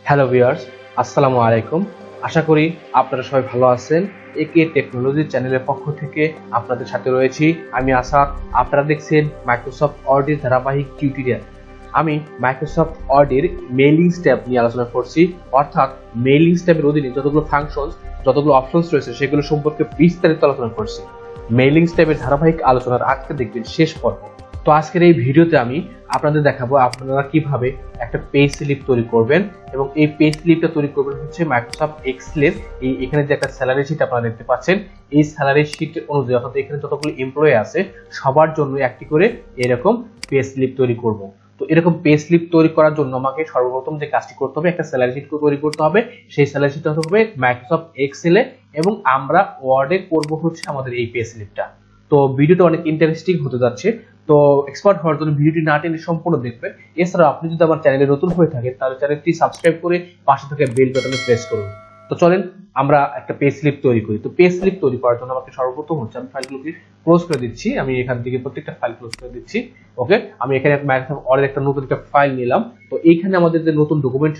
Hello viewers, আসসালামু আলাইকুম। আশা করি আপনারা সবাই ভালো আছেন। একে টেকনোলজি চ্যানেলের পক্ষ থেকে আপনাদের সাথে রয়েছি আমি আসাদ। আপনারা দেখছেন মাইক্রোসফট ওয়ার্ডের ধারাবাহিক টিউটোরিয়াল। আমি মাইক্রোসফট ওয়ার্ডের মেইলিং ট্যাব নিয়ে আলোচনা করছি, অর্থাৎ মেইলিং ট্যাবের অধীনে যতগুলো ফাংশনস, যতগুলো অপশনস রয়েছে সেগুলো সম্পর্কে বিস্তারিত আলোচনা করছি। মেইলিং ট্যাবের ধারাবাহিক আলোচনার আজকে দেখবেন শেষ পর্ব। তো আজকের এই ভিডিওতে আমি আপনাদের দেখাবো আপনারা কিভাবে একটা পেজ স্লিপ তৈরি করবেন, এবং এই পেজ স্লিপটা তৈরি করবেন হচ্ছে মাইক্রোসফট এক্সেলের এখানে যে একটা স্যালারি শিট আপনারা দেখতে পাচ্ছেন, এই স্যালারি শিট অনুযায়ী অর্থাৎ এখানে যতগুলো এমপ্লয়ি আছে সবার জন্য একটি করে এরকম পেজ স্লিপ তৈরি করব। তো এরকম পেজ স্লিপ তৈরি করার জন্য আমাকে সর্বপ্রথম যে কাজটি করতে হবে, একটা স্যালারি শিট তৈরি করতে হবে। সেই স্যালারি শিটটা হবে মাইক্রোসফট এক্সেলে, এবং আমরা ওয়ার্ডে করব হচ্ছে আমাদের এই পেজ স্লিপটা। তো ভিডিওটা অনেক ইন্টারেস্টিং হতে যাচ্ছে। তো এক্সপার্ট হওয়ার জন্য ভিডিওটি না টেনে সম্পূর্ণ দেখবেন। এছাড়া আপনি যদি আমার চ্যানেলে নতুন হয়ে থাকেন তাহলে চ্যানেলটি সাবস্ক্রাইব করে পাশে থাকা বেল বাটনে প্রেস করুন। তো চলেন আমরা একটা পেজ স্লিপ তৈরি করি। তো পেজ স্লিপ তৈরি করার জন্য আমাকে সর্বপ্রথম হচ্ছে আমি ফাইলগুলোকে ক্লোজ করে দিচ্ছি। আমি এখান থেকে প্রত্যেকটা ফাইল ক্লোজ করে দিচ্ছি। ওকে, আমি এখানে মাইক্রোসফট ওয়ার্ডের একটা নতুন একটা ফাইল নিলাম। তো এইখানে আমাদের যে নতুন ডকুমেন্ট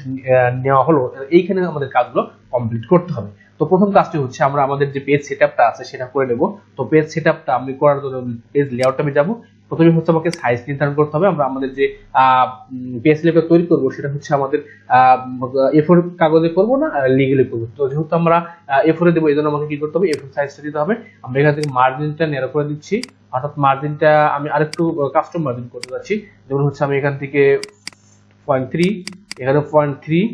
নেওয়া হলো, এইখানে আমাদের কাজগুলো কমপ্লিট করতে হবে। তো প্রথম কাজটি হচ্ছে আমরা আমাদের যে পেজ সেটআপটা আছে সেটা করে নেব। তো পেজ সেটআপটা আমি করার জন্য পেজ লেআউটে আমি যাব। প্রথমে হচ্ছে আমাকে সাইজ নির্ধারণ করতে হবে। আমরা আমাদের যে পেজ লেআউট তৈরি করব সেটা হচ্ছে আমাদের A4 কাগজে করব না লিগেলে করব। তো যেহেতু আমরা A4 দেব, এই জন্য আমাকে কি করতে হবে, A4 সাইজটা দিতে হবে। আমরা এখান থেকে মার্জিনটা ন্যারো করে দিচ্ছি, অর্থাৎ মার্জিনটা আমি আরেকটু কাস্টম মার্জিন করতে যাচ্ছি। যেমন হচ্ছে আমি এখান থেকে 0.3, এখানে 0.3,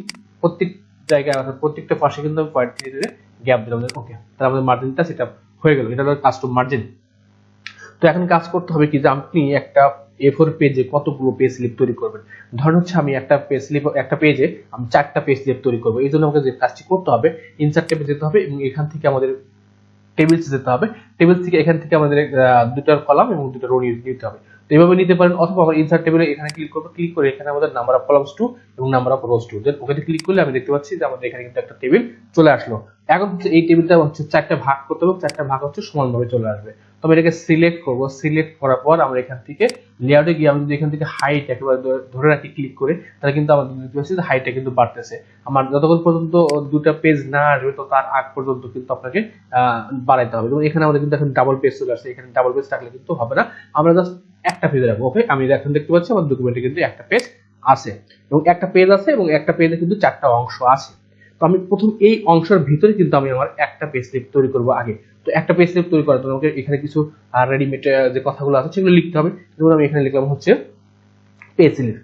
প্রত্যেক জায়গায় অর্থাৎ প্রত্যেকটা পাশে কিন্তু আমি 0.3 দিয়ে গ্যাপ দিলাম। ওকে, তাহলে আমাদের মার্জিনটা সেটা হয়ে গেল। এটা হলো কাস্টম মার্জিন। তো এখন কাজ করতে হবে কি, যে আপনি একটা A4 পেজে কতগুলো পেজ স্লিপ তৈরি করবেন। ধরুন হচ্ছে আমি একটা পেজে আমি 4টা পেজ স্লিপ তৈরি করবো। এই জন্য আমাকে যে কাজটি করতে হবে, ইনসার্ট ট্যাবে যেতে হবে এবং এখান থেকে আমাদের টেবিলস যেতে হবে। টেবিলস থেকে এখান থেকে আমাদের দুটো কলাম এবং দুটো রো নিতে হবে। তো এইভাবে নিতে পারেন, অথবা আমরা ইনসার্ট টেবিলে এখানে ক্লিক করব। ক্লিক করে এখানে আমাদের নাম্বার অফ কলামস 2 এবং নাম্বার অফ রোজ 2, দেন ওকেতে ক্লিক করলে আমি দেখতে পাচ্ছি যে আমাদের এখানে কিন্তু একটা টেবিল চলে আসলো। এখন হচ্ছে এই টেবিলটা হচ্ছে 4টা ভাগ করতে হবে, 4টা ভাগ হচ্ছে সমানভাবে চলে আসবে। তো আমি এটাকে সিলেক্ট করব। সিলেক্ট করার পর আমরা এখান থেকে লেআউটে গিয়ে আমি যদি এখান থেকে হাইট একেবারে ধরে রাখি ক্লিক করে, তাহলে কিন্তু আমাদের দেখতে পাচ্ছি যে হাইটটা কিন্তু বাড়তেছে। আমার যতক্ষণ পর্যন্ত দুটো পেজ না আসবে তো তার আগ পর্যন্ত কিন্তু আপনাকে বাড়াইতে হবে। এবং এখানে আমাদের কিন্তু এখন ডাবল পেজ চলে আসছে, এখানে ডাবল পেজ থাকলে কিন্তু হবে না, আমরা জাস্ট একটা পেজ রাখবো। ওকে, আমি এখন দেখতে পাচ্ছি আমার ডকুমেন্টে কিন্তু একটা পেজ আছে, এবং একটা পেজ আছে এবং একটা পেজে কিন্তু 4টা অংশ আছে। তো আমি প্রথম এই অংশের ভিতরে কিন্তু আমি আমার একটা পেজ স্লিপ তৈরি করব আগে। তো একটা পেজ স্লিপ তৈরি করার জন্য আমাকে এখানে কিছু রেডিমেড যে কথাগুলো আছে সেগুলো লিখতে হবে। যেমন আমি এখানে লিখলাম হচ্ছে পেজ স্লিপ,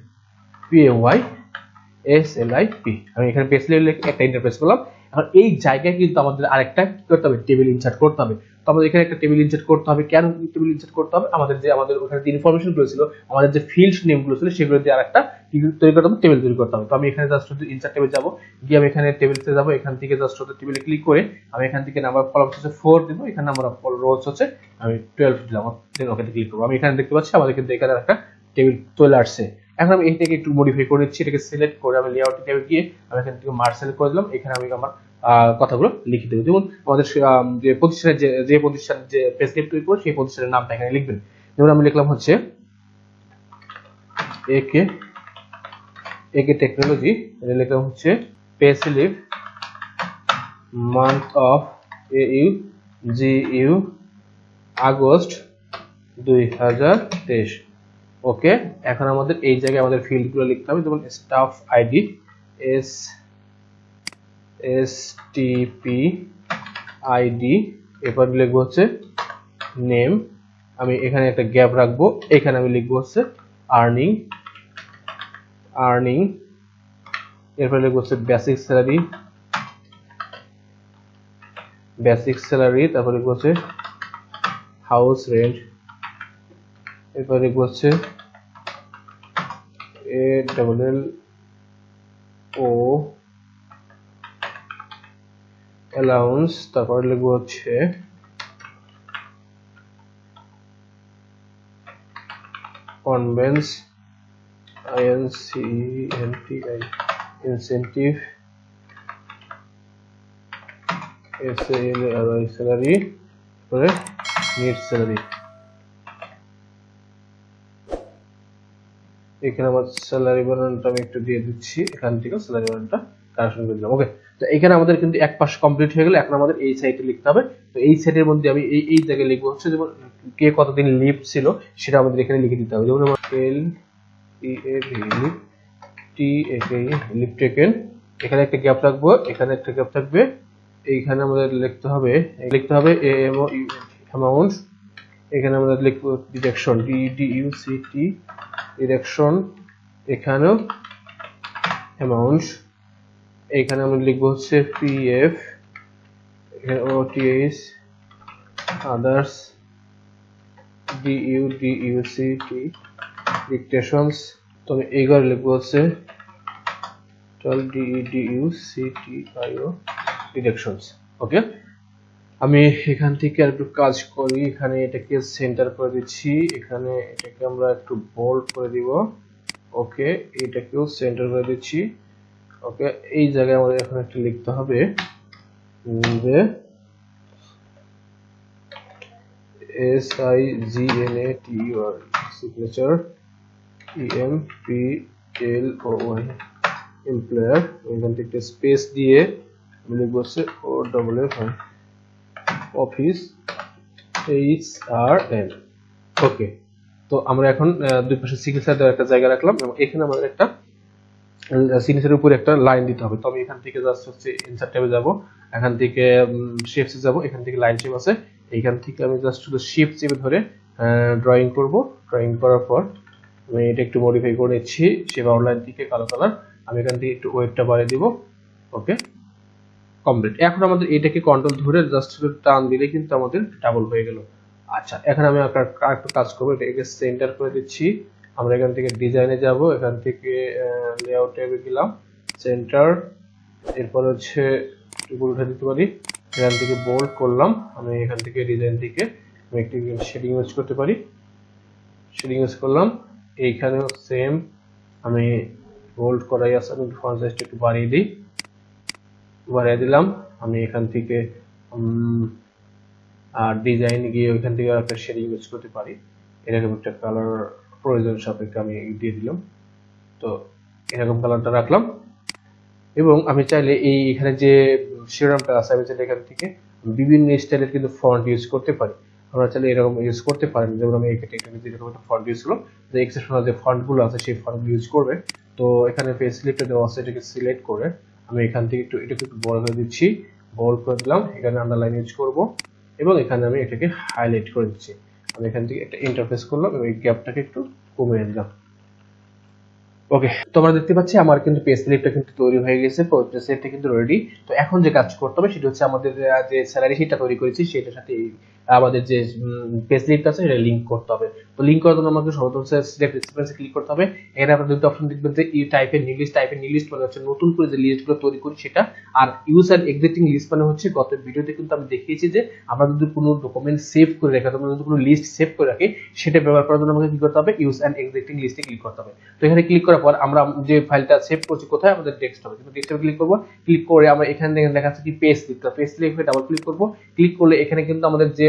PAYSLIP। আমি এখানে পেজ স্লিপ লিখে একটা ইন্টারফেস করলাম। এখন এই জায়গায় কিন্তু আমাদের আরেকটা কি করতে হবে, টেবিল ইনসার্ট করতে হবে। তো আমাদের এখানে একটা টেবিল ইনসার্ট করতে হবে। কেন টেবিল ইনসার্ট করতে হবে, আমাদের ওখানে যে ইনফরমেশন গুলো ছিল, আমাদের যে ফিল্ড নেম গুলো ছিল সেগুলো দিয়ে আরেকটা তৈরি করতে হবে, টেবিল তৈরি করতে হবে। তো আমি এখানে জাস্ট শুধু ইনসার্ট টেবিল যাব, গিয়ে আমি এখানে টেবিলতে যাব। এখান থেকে জাস্ট টেবিলে ক্লিক করে আমি এখান থেকে নাম্বার অফ কলামস হচ্ছে 4 দেব, এখানে নাম্বার অফ রোজ হচ্ছে আমি 12 দিলাম, দেন ওকেতে ক্লিক করব। আমি এখানে দেখতে পাচ্ছি আমাদের কিন্তু এখানে একটা টেবিল চলে আসছে। এখন আমি এইটাকে একটু মডিফাই করে দিচ্ছি। এটাকে সিলেক্ট করে আমি লেআউট ট্যাবে গিয়ে আমি এখান থেকে মার্জ সিলেক্ট করে দিলাম। এখানে আমি আমার কথাগুলো লিখে দেবো। যেমন আমাদের যে প্রতিষ্ঠানের যে প্রতিষ্ঠান যে পেজ স্লিপ তৈরি করবে সেই প্রতিষ্ঠানের নামটা এখানে লিখবেন। যেমন আমি লিখলাম হচ্ছে একে টেকনোলজি, এটা লিখলাম হচ্ছে pay slip month of AU August 2023। Okay, এখন আমাদের এই জায়গায় আমাদের ফিল্ডগুলো লিখতে হবে। যেমন স্টাফ আইডি STP আইডি, এরপর লিখবো হচ্ছে নেম। আমি এখানে একটা গ্যাপ রাখবো, এখানে আমি লিখবো হচ্ছে আর্নিং। এরপর লিখবো হচ্ছে বেসিক স্যালারি। তারপর লিখবো হচ্ছে হাউস রেন্ট। এরপর লিখবো হচ্ছে ALLO অ্যালাউন্স। তারপর লিখবো হচ্ছে কনভেন্স ইনসেন্টিভ স্যালারি, পরে নেট স্যালারি। এখানে আমার স্যালারি বানানটা আমি একটু দিয়ে দিচ্ছি, এখান থেকে স্যালারি বানানটা কারেকশন করে দিলাম। ওকে, তো এখানে আমাদের কিন্তু এক পাশ কমপ্লিট হয়ে গেল। এখন আমাদের এই সাইডে লিখতে হবে। তো এই সাইডের মধ্যে আমি এই জায়গায় লিখবো হচ্ছে যেমন কে কতদিন লিভ ছিল সেটা আমাদের এখানে লিখে দিতে হবে। যেমন আমার এল ই A V leave T A K leave taken, এখানে একটা গ্যাপ রাখবো, এখানে একটা গ্যাপ থাকবে, এইখানে আমাদের লিখতে হবে অ্যামাউন্ট, এখানে আমাদের লিখবো ডিডাকশন ডিডিইউসিটি ডিডাকশন, এখানেও অ্যামাউন্ট, এখানে আমরা লিখবো হচ্ছে পিএফ, এখানে ওটিএস আদার্স ডিইউসিটি ডিক্টেশনস, তো আমি এইবার লিখবো হচ্ছে ডিইউসিটিআইও ডিডাকশনস। ওকে, আমি এখান থেকে আর একটু কাজ করি, এখানে এটাকে সেন্টার করে দিচ্ছি, এখানে এটাকে আমরা একটু বোল্ড করে দিব। ওকে, এটাকেও সেন্টার করে দিচ্ছি। ওকে, এই জায়গায় আমাদের এখন একটা লিখতে হবে যে SIGNATUR সিগনেচার EMPLOY এমপ্লয়ার, এখান থেকে স্পেস দিয়ে আমি লিখবো হচ্ছে OFF অফিস HRN। ওকে, তো আমরা এখন দুই পাশে সিগনেচার দেওয়ার একটা জায়গা রাখলাম এবং এখানে আমাদের একটা সিগনেচারের উপরে একটা লাইন দিতে হবে। তো আমি এখান থেকে জাস্ট হচ্ছে ইনসার্ট ট্যাবে যাব, এখান থেকে শেপসে যাব, এখান থেকে লাইন শেপ আছে, এইখান থেকে আমি জাস্ট শুধু শেপ চেপে ধরে ড্রয়িং করব। ড্রয়িং করার পর আমি এটা একটু মডিফাই করে নিচ্ছি, শেপ আউটলাইন থেকে কালো কালার, আমি এখান থেকে একটু ওয়েটটা বাড়িয়ে দিব। ওকে, কমপ্লিট। এখন আমাদের এটাকে কন্ট্রোল ধরে জাস্ট টান দিলে কিন্তু আমাদের ডাবল হয়ে গেল। আচ্ছা, এখন আমি আরেকটু কাজ করবো, এটাকে সেন্টার করে দিচ্ছি। আমরা এখান থেকে ডিজাইনে যাব, এখান থেকে লেআউট ট্যাবে গেলাম, সেন্টার, এরপর হচ্ছে টুকুর উঠে দিতে পারি, এখান থেকে বোল্ড করলাম, আমি এখান থেকে ডিজাইন থেকে আমি একটি শেডিং ইউজ করতে পারি, শেডিং ইউজ করলাম। এইখানেও সেম, আমি বোল্ড করাই আছে, আমি ফন্ট সাইজটা একটু বাড়িয়ে দিলাম। আমি এখান থেকে ডিজাইন গিয়ে ওইখান থেকে একটা শেডিং ইউজ করতে পারি, এরকম একটা কালার প্রয়োজন সাপেক্ষে আমি দিয়ে দিলাম। তো এরকম কালারটা রাখলাম এবং আমি চাইলে এখানে যে শিরোনামটা আছে আমি চাইলে এখান থেকে বিভিন্ন স্টাইলের কিন্তু ফন্ট ইউজ করতে পারি। আমরা চাইলে এরকম ইউজ করতে পারেন, যেমন আমি এখানে যেরকম একটা ফন্ট ইউজ করলাম, যে এক্সেপশনাল যে ফন্টগুলো আছে সেই ফন্টগুলো ইউজ করবে। তো এখানে পেজ স্লিপটা দেওয়া আছে, এটাকে সিলেক্ট করে আমি এখান থেকে এটাকে একটু বড় করে দিচ্ছি, বোল্ড করে দিলাম, এখানে আন্ডারলাইন ইউজ করব এবং এখানে আমি এটাকে হাইলাইট করে দিচ্ছি। আমি এখান থেকে একটা ইন্টারফেস করলাম এবং এই গ্যাপটাকে একটু কমিয়ে দিলাম। ওকে, তো আমরা দেখতে পাচ্ছি আমার কিন্তু পেজ স্লিপটা কিন্তু তৈরি হয়ে গেছে, পেজ স্লিপটা কিন্তু রেডি। তো এখন যে কাজ করতে হবে সেটা হচ্ছে আমাদের যে স্যালারি শিটটা তৈরি করেছি সেটার সাথে আমাদের যে পেজ স্লিপটা আছে সেটা লিংক করতে হবে। তো লিংক করার জন্য আমাকে সর্বপ্রথম সিলেক্ট রেসিপিয়েন্টসে ক্লিক করতে হবে। এখানে আপনারা দুটো অপশন দেখবেন যে ই টাইপের নিউ লিস্ট মানে হচ্ছে নতুন করে যে লিস্টগুলো তৈরি করি সেটা, আর ইউজ অ্যান্ড এক্সিস্টিং লিস্ট মানে হচ্ছে গত ভিডিওতে কিন্তু আমি দেখিয়েছি যে আমরা যদি কোনো ডকুমেন্ট সেভ করে রাখি অথবা যদি কোনো লিস্ট সেভ করে রাখি সেটা ব্যবহার করার জন্য আমাকে কি করতে হবে, ইউজ অ্যান্ড এক্সিস্টিং লিস্টে ক্লিক করতে হবে। তো এখানে ক্লিক করার পর আমরা যে ফাইলটা সেভ করছি কোথায়, আমাদের ডেস্কটপে, কিন্তু ডেস্কটপে ক্লিক করব, ক্লিক করে আমরা এখানে দেখা যাচ্ছে কি পেজ স্লিপে ডাবল ক্লিক করব। ক্লিক করলে এখানে কিন্তু আমাদের যে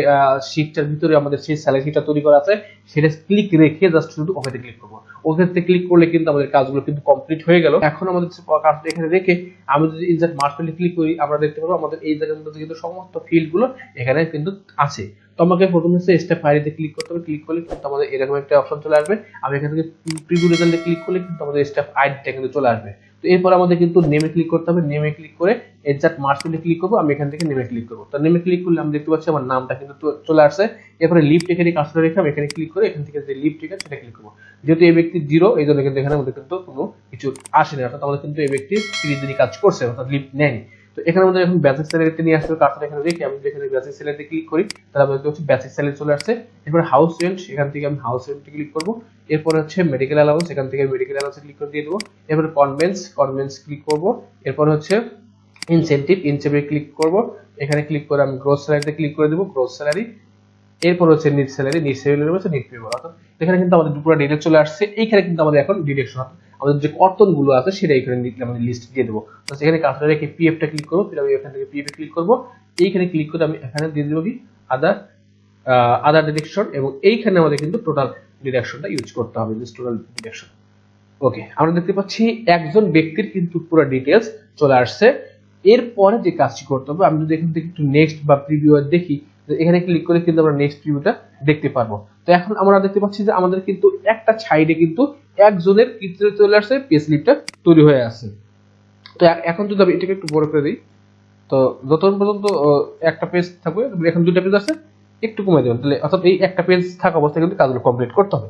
শিটটার ভিতরে আমাদের সেই স্যালারি শিটটা তৈরি করা আছে সেটা ক্লিক রেখে জাস্ট শুধু ওকেতে ক্লিক করব। ওকেতে ক্লিক করলে কিন্তু আমাদের কাজগুলো কিন্তু কমপ্লিট হয়ে গেল। এখন আমাদের কাজটা এখানে রেখে আমি যদি ইনসার্ট মার্জ ফাইলে ক্লিক করি, আমরা দেখতে পাবো আমাদের এই জায়গার মধ্যে কিন্তু সমস্ত ফিল্ডগুলো এখানে কিন্তু আছে। তো আমাকে প্রথমে স্টেপ ফাইলে ক্লিক করতে হবে, ক্লিক করলে কিন্তু আমাদের এরকম একটা অপশন চলে আসবে। আমি এখান থেকে প্রিভিউ রেজাল্টে ক্লিক করলে কিন্তু আমাদের স্টেপ আইডিটা কিন্তু চলে আসবে। তো এরপর আমাদের কিন্তু নেমে ক্লিক করতে হবে, নেমে ক্লিক করে এক্সাক্ট মার্জ ফাইলে ক্লিক করব, আমি এখান থেকে নেমে ক্লিক করব। তো নেমে ক্লিক করলে আমি দেখতে পাচ্ছি আমার নামটা কিন্তু চলে আসছে। এরপরে লিভ এখানে কাজটা রেখে আমি এখানে ক্লিক করে এখান থেকে যে লিভ টিকা সেটা ক্লিক করব। যেহেতু এই ব্যক্তি জিরো, এই জন্য কিন্তু এখানে আমাদের কিন্তু কোনো কিছু আসেনি, অর্থাৎ আমাদের কিন্তু এই ব্যক্তি 30 দিনই কাজ করছে, অর্থাৎ লিভ নেয়নি। তো এখানে আমাদের এখন বেসিক স্যালারিতে নিয়ে আসতে হবে, কাজটা এখানে রেখে আমি যেখানে বেসিক স্যালারিতে ক্লিক করি তাহলে আমাদের হচ্ছে বেসিক স্যালারি চলে আসছে। এরপর হাউস রেন্ট, এখান থেকে আমি হাউস রেন্টে ক্লিক করব। এরপর হচ্ছে মেডিকেল অ্যালাউন্স, এখান থেকে মেডিকেল অ্যালাউন্সে ক্লিক করে দিয়ে দেবো। এরপর কনভেন্স ক্লিক করব। এরপর হচ্ছে ইনসেন্টিভে ক্লিক করব, এখানে ক্লিক করে আমি গ্রোস স্যালারিতে ক্লিক করে দেবো, গ্রোস স্যালারি। এরপর হচ্ছে নিট স্যালারি হচ্ছে নিট পেবল, অর্থাৎ এখানে কিন্তু আমাদের দুপুরা ডিটেইলস চলে আসছে। এইখানে কিন্তু আমাদের এখন ডিডাকশন আমাদের যে কর্তনগুলো আছে সেটা এখানে আমাদের লিস্ট দিয়ে দেবো। তো এখানে কাজটা রেখে পিএফটা ক্লিক করবো, ফির আমি এখান থেকে পিএফ এ ক্লিক করবো, এইখানে ক্লিক করে আমি এখানে দিয়ে দেবো কি আদার ডিডাকশন, এবং এইখানে আমাদের কিন্তু টোটাল ডিডাকশনটা ইউজ করতে হবে, টোটাল ডিডাকশন। ওকে, আমরা দেখতে পাচ্ছি একজন ব্যক্তির কিন্তু পুরো ডিটেলস চলে আসছে। এরপরে যে কাজটি করতে হবে, আমি যদি এখান থেকে একটু নেক্সট বা প্রিভিউ দেখি, এখানে ক্লিক করে কিন্তু আমরা নেক্সট প্রিভিউটা দেখতে পারবো। তো এখন আমরা দেখতে পাচ্ছি যে আমাদের কিন্তু একটা সাইডে কিন্তু একজনের চিত্র চলে আসছে, পে স্লিপটা তৈরি হয়ে আছে। তো এখন যদি আমি এটাকে একটু বড় করে দিই, তো যতক্ষণ পর্যন্ত একটা পেজ থাকবে, এখন দুটো পেজ আছে, একটু কমে দেবেন, তাহলে অর্থাৎ এই একটা পেজ থাকা অবস্থায় কিন্তু কাজগুলো কমপ্লিট করতে হবে।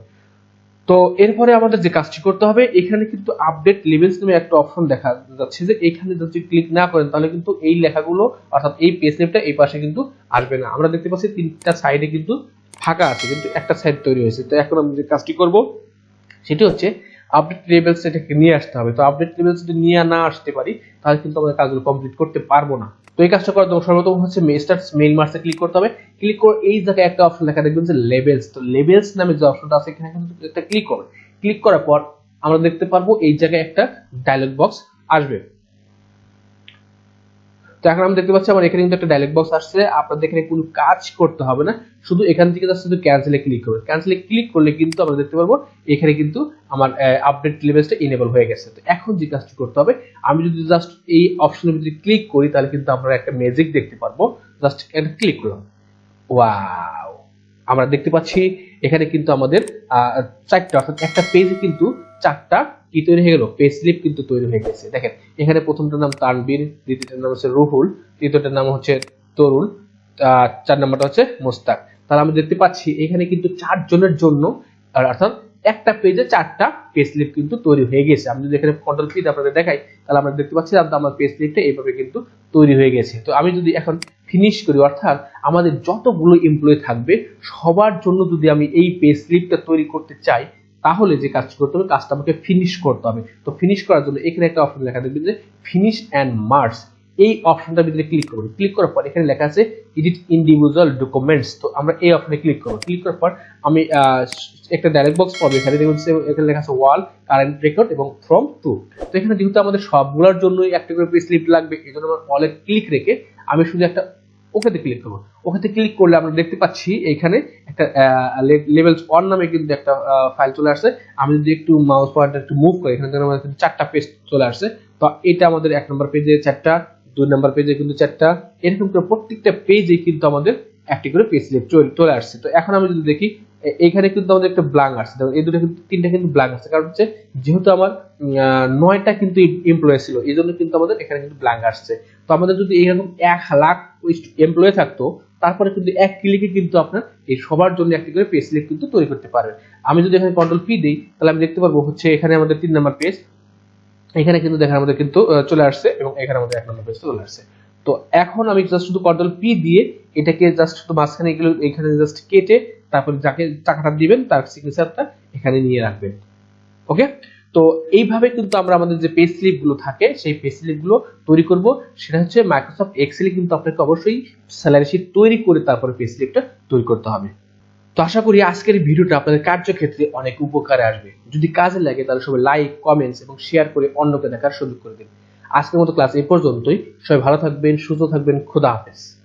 তো এরপরে আমাদের যে কাজটি করতে হবে, এখানে কিন্তু আপডেট লেভেলস নামে একটা অপশন দেখা যাচ্ছে, যে এখানে যদি ক্লিক না করেন তাহলে কিন্তু এই লেখাগুলো অর্থাৎ এই পেজ নেমটা এই পাশে কিন্তু আসবে না। আমরা দেখতে পাচ্ছি তিনটা সাইডে কিন্তু ফাঁকা আছে, কিন্তু একটা সাইড তৈরি হয়েছে। তো এখন আমরা যে কাজটি করব সেটি হচ্ছে আপডেট লেভেলস এটাকে নিয়ে আসতে হবে। তো আপডেট লেভেলস যদি নিয়ে না আসতে পারি তাহলে কিন্তু আমরা কাজগুলো কমপ্লিট করতে পারবো না। তো এই কাজটা করার জন্য সর্বপ্রথম হচ্ছে স্টার্ট মেইল মার্কসে ক্লিক করতে হবে। ক্লিক করে এই জায়গায় একটা অপশন লেখা দেখবেন যে লেভেলস। তো লেভেলস নামে যে অপশনটা আছে এখানে কিন্তু একটা ক্লিক করবেন। ক্লিক করার পর আমরা দেখতে পারবো এই জায়গায় একটা ডায়লগ বক্স আসবে। তো এখন আমরা দেখতে পাচ্ছি আমার এখানে কিন্তু একটা ডায়লগ বক্স আসছে। আপনাদের এখানে কোনো কাজ করতে হবে না, শুধু এখান থেকে জাস্ট শুধু ক্যান্সেলে ক্লিক করবেন। ক্যান্সেলে ক্লিক করলে কিন্তু আমরা দেখতে পারবো এখানে কিন্তু আমার আপডেট লেভেলসটা ইনেবল হয়ে গেছে। তো এখন যে কাজটি করতে হবে, আমি যদি জাস্ট এই অপশনের ভিতরে ক্লিক করি তাহলে কিন্তু আমরা একটা ম্যাজিক দেখতে পারবো। জাস্ট এটা ক্লিক করলাম, ওয়াও, আমরা দেখতে পাচ্ছি এখানে কিন্তু আমাদের চারটা অর্থাৎ একটা পেজে কিন্তু চারটা কি তৈরি হয়ে গেল, পেজ স্লিপ কিন্তু তৈরি হয়ে গেছে। দেখেন এখানে প্রথমটার নাম তানবীর, দ্বিতীয়টার নাম হচ্ছে রুহুল, তৃতীয়টার নাম হচ্ছে তরুল, 4 নাম্বারটা হচ্ছে মোস্তাক। তাহলে আমরা দেখতে পাচ্ছি এখানে কিন্তু 4 জনের জন্য অর্থাৎ একটা পেজে 4টা পেজ স্লিপ কিন্তু তৈরি হয়ে গেছে। আমি যদি এখানে কন্ট্রোল পি আপনাদের দেখাই তাহলে আমরা দেখতে পাচ্ছি আমার পেজ স্লিপটা এইভাবে কিন্তু তৈরি হয়ে গেছে। তো আমি যদি এখন ফিনিশ করি, অর্থাৎ আমাদের যতগুলো এমপ্লয়ি থাকবে সবার জন্য যদি আমি এই পেজ স্লিপটা তৈরি করতে চাই তাহলে যে কাজ করতে হবে, কাজটা আমাকে ফিনিশ করতে হবে। তো ফিনিশ করার জন্য এখানে একটা অপশন লেখা দেখবেন যে ফিনিশ এন্ড মার্জ, এই অপশনটার ভিতরে ক্লিক করব। ক্লিক করার পর এখানে লেখা আছে এডিট ইন্ডিভিজুয়াল ডকুমেন্টস। তো আমরা এই অপশনে ক্লিক করব। ক্লিক করার পর আমি একটা ডায়লগ বক্স পাবো, এখানে দেখুন এখানে লেখা আছে ওয়াল, কারেন্ট রেকর্ড এবং ফ্রম টু। তো এখানে যেহেতু আমাদের সবগুলোর জন্যই একটা করে পেজ স্লিপ লাগবে, এই জন্য আমার ওয়ালে ক্লিক রেখে আমি শুধু একটা ওকেতে ক্লিক করবো। ওকেতে ক্লিক করলে আমরা দেখতে পাচ্ছি এখানে একটা লেভেলস 1 নামে কিন্তু একটা ফাইল চলে আসছে। আমি যদি একটু মাউস পয়েন্টার একটু মুভ করি, এখানে আমাদের 4টা পেজ চলে আসছে। তো এটা আমাদের 1 নম্বর পেজে 4টা, 2 নম্বর পেজে কিন্তু 4টা, এরকম করে প্রত্যেকটা পেজে কিন্তু আমাদের একটি করে পেজ স্লিপ চলে আসছে। তো এখন আমি যদি দেখি এখানে কিন্তু আমাদের একটা ব্ল্যাঙ্ক আসছে, এই দুটো কিন্তু 3টা কিন্তু ব্ল্যাঙ্ক আসছে, কারণ হচ্ছে যেহেতু আমার 9টা কিন্তু এমপ্লয়ি ছিল এই জন্য কিন্তু আমাদের এখানে কিন্তু ব্ল্যাঙ্ক আসছে। তো আমাদের যদি এইরকম 1 লাখ এমপ্লয়ি থাকতো তারপরে কিন্তু এক ক্লিকে কিন্তু আপনার এই সবার জন্য একটি করে পেজ স্লিপ কিন্তু তৈরি করতে পারবেন। আমি যদি এখানে কন্ট্রোল পি দিই তাহলে আমি দেখতে পারবো হচ্ছে এখানে আমাদের 3 নাম্বার পেজ, এখানে কিন্তু দেখেন আমাদের কিন্তু চলে আসছে এবং এখানে আমাদের 1 নম্বর পেজ চলে আসছে। তো এখন আমি জাস্ট শুধু কন্ট্রোল পি দিয়ে এটাকে জাস্ট শুধু মাঝখানে এগুলো এখানে জাস্ট কেটে তারপরে যাকে টাকাটা দিবেন তার সিগনেচারটা এখানে নিয়ে রাখবেন। ওকে, তো এইভাবে কিন্তু আমরা আমাদের যে পেজ স্লিপ গুলো থাকে সেই পেজ স্লিপ গুলো তৈরি করব। সেটা হচ্ছে মাইক্রোসফট এক্সেলে কিন্তু আপনাকে অবশ্যই স্যালারি শিট তৈরি করে তারপরে পেজ স্লিপটা তৈরি করতে হবে। তো আশা করি আজকের এই ভিডিওটা আপনাদের কার্যক্ষেত্রে অনেক উপকারে আসবে। যদি কাজে লাগে তাহলে সবাই লাইক, কমেন্টস এবং শেয়ার করে অন্যকে দেখার সুযোগ করে দিন। আজকের মতো ক্লাস এই পর্যন্তই। সবাই ভালো থাকবেন, সুস্থ থাকবেন, খোদা হাফেজ।